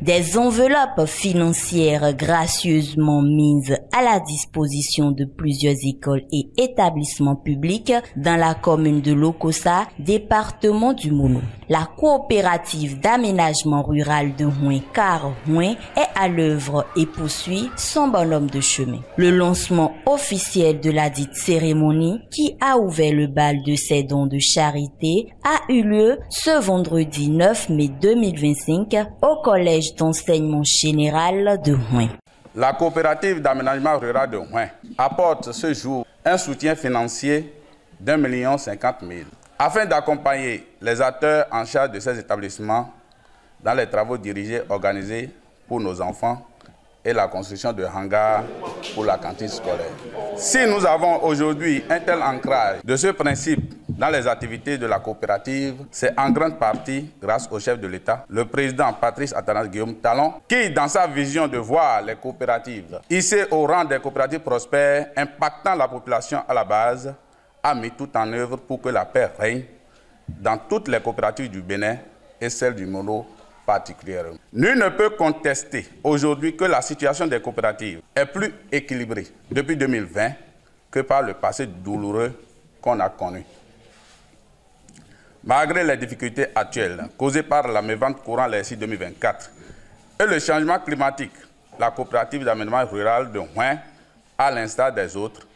Des enveloppes financières gracieusement mises à la disposition de plusieurs écoles et établissements publics dans la commune de Lokossa, département du Mono. La coopérative d'aménagement rural de Houin, car Houin, est à l'œuvre et poursuit son bonhomme de chemin. Le lancement officiel de la dite cérémonie, qui a ouvert le bal de ses dons de charité, a eu lieu ce vendredi 9 mai 2025 au collège d'enseignement général de Houin. La coopérative d'aménagement rural de Houin apporte ce jour un soutien financier d'1 050 000 afin d'accompagner les acteurs en charge de ces établissements dans les travaux dirigés organisés pour nos enfants et la construction de hangars pour la cantine scolaire. Si nous avons aujourd'hui un tel ancrage de ce principe dans les activités de la coopérative, c'est en grande partie grâce au chef de l'État, le président Patrice Athanase Guillaume Talon, qui, dans sa vision de voir les coopératives hissées au rang des coopératives prospères, impactant la population à la base, a mis tout en œuvre pour que la paix règne dans toutes les coopératives du Bénin et celles du Mono particulièrement. Nul ne peut contester aujourd'hui que la situation des coopératives est plus équilibrée depuis 2020 que par le passé douloureux qu'on a connu. Malgré les difficultés actuelles causées par la mévente courant l'ESI 2024 et le changement climatique, la coopérative d'aménagement rural de Houin, à l'instar des autres,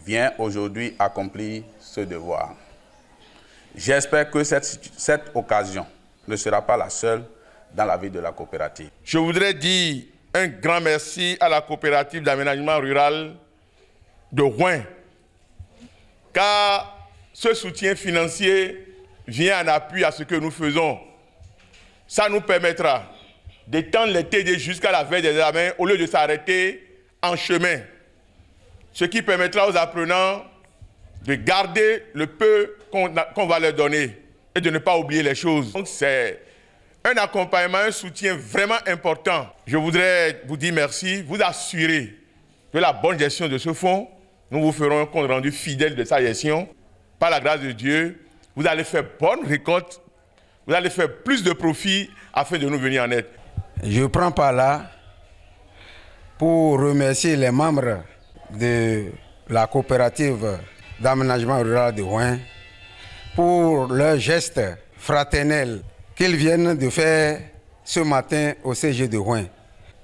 vient aujourd'hui accomplir ce devoir. J'espère que cette occasion ne sera pas la seule dans la vie de la coopérative. Je voudrais dire un grand merci à la coopérative d'aménagement rural de Houin, car ce soutien financier vient en appui à ce que nous faisons. Ça nous permettra d'étendre les TD jusqu'à la veille des examens au lieu de s'arrêter en chemin, ce qui permettra aux apprenants de garder le peu qu'on va leur donner et de ne pas oublier les choses. Donc c'est un accompagnement, un soutien vraiment important. Je voudrais vous dire merci, vous assurer de la bonne gestion de ce fonds. Nous vous ferons un compte rendu fidèle de sa gestion. Par la grâce de Dieu, vous allez faire bonne récolte, vous allez faire plus de profit afin de nous venir en aide. Je prends par là pour remercier les membres de la coopérative d'aménagement rural de Houin pour leur geste fraternel qu'ils viennent de faire ce matin au CG de Houin.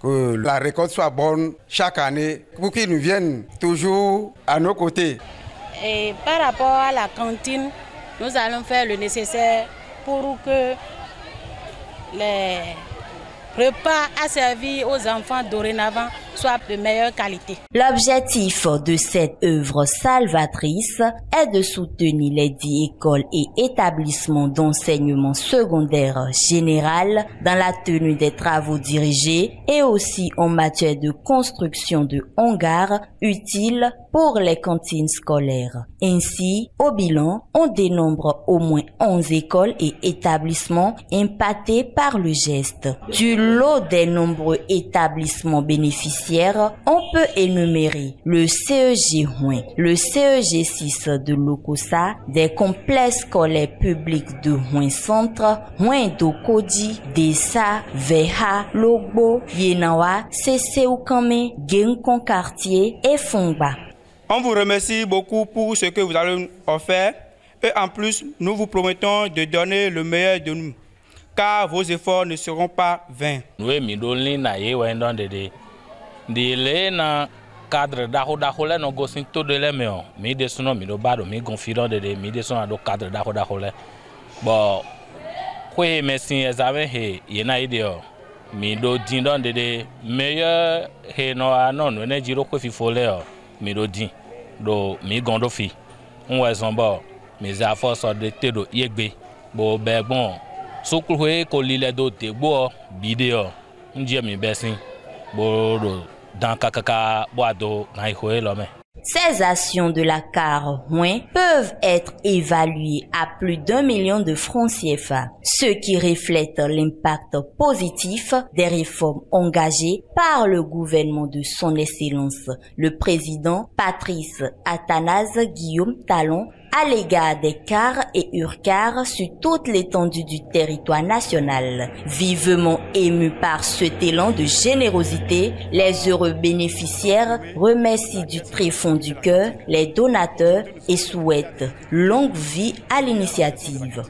Que la récolte soit bonne chaque année, pour qu'ils nous viennent toujours à nos côtés. Et par rapport à la cantine, nous allons faire le nécessaire pour que les repas à servir aux enfants dorénavant soient de meilleure qualité. L'objectif de cette œuvre salvatrice est de soutenir les 10 écoles et établissements d'enseignement secondaire général dans la tenue des travaux dirigés et aussi en matière de construction de hangars utiles pour les cantines scolaires. Ainsi, au bilan, on dénombre au moins 11 écoles et établissements impactés par le geste. Du lot des nombreux établissements bénéficiaires, on peut énumérer le CEG Houin, le CEG 6 de Lokossa, des complexes scolaires publics de Houin Centre, Houin Dokodi, Dessa, Veha, Logbo, Yenawa, Sesseoukame, Genkon Quartier et Fongba. On vous remercie beaucoup pour ce que vous allez offrir et en plus, nous vous promettons de donner le meilleur de nous, car vos efforts ne seront pas vains. Na cadre d'ahole no go sin to de le meo mi de sono mi do bado mi confident de mi de sono do cadre d'ahole bo kwe mesin examen he yena ideo mi do din don de meilleur he no anon ne jiro kwe fi fole o mi do din do mi gondo fi nwe son bo mi za force de te do yegbe bo be gbon so kwe ko lile do te gbo bideo nje mi besin bo do. Ces actions de la CAR Houin peuvent être évaluées à plus d'1 million de francs CFA, ce qui reflète l'impact positif des réformes engagées par le gouvernement de son Excellence, le président Patrice Athanase Guillaume Talon, à l'égard des cars et URCAR sur toute l'étendue du territoire national. Vivement émus par cet élan de générosité, les heureux bénéficiaires remercient du tréfonds du cœur les donateurs et souhaitent longue vie à l'initiative.